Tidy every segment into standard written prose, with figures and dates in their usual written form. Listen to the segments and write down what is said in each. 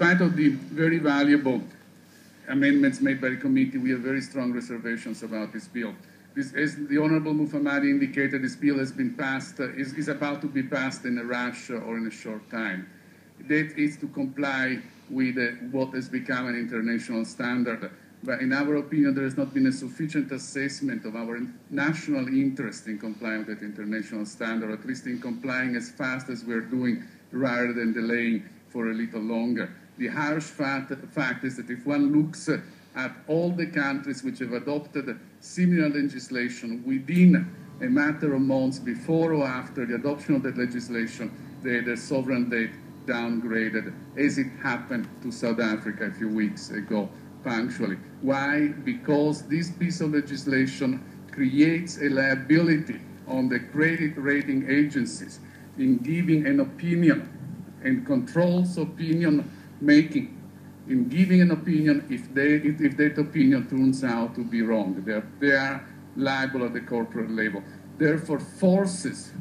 spite of the very valuable amendments made by the committee, we have very strong reservations about this bill. As the Honourable Mufamadi indicated, this bill has been passed, is about to be passed in a rush or in a short time. That is to comply with what has become an international standard. But in our opinion, there has not been a sufficient assessment of our national interest in complying with that international standard, or at least in complying as fast as we're doing, rather than delaying for a little longer. The harsh fact is that if one looks at all the countries which have adopted similar legislation within a matter of months before or after the adoption of that legislation, their sovereign debt downgraded, as it happened to South Africa a few weeks ago, punctually. Why? Because this piece of legislation creates a liability on the credit rating agencies in giving an opinion and controls opinion making, in giving an opinion if that opinion turns out to be wrong. They are liable at the corporate level. Therefore, forces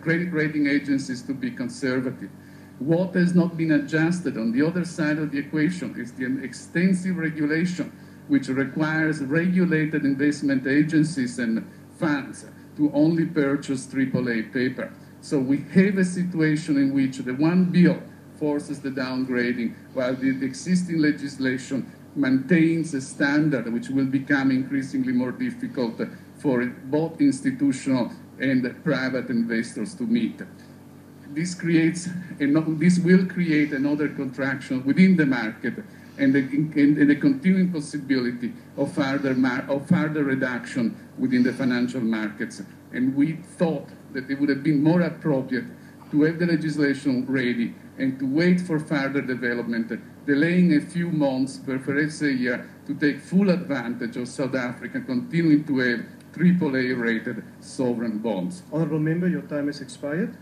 credit rating agencies to be conservative. What has not been adjusted on the other side of the equation is the extensive regulation which requires regulated investment agencies and funds to only purchase AAA paper. So we have a situation in which the one bill forces the downgrading, while the existing legislation maintains a standard which will become increasingly more difficult for both institutional and private investors to meet. This will create another contraction within the market and the continuing possibility of further reduction within the financial markets. And we thought that it would have been more appropriate to have the legislation ready and to wait for further development, delaying a few months, perhaps a year, to take full advantage of South Africa continuing to have AAA-rated sovereign bonds. Honourable Member, your time has expired.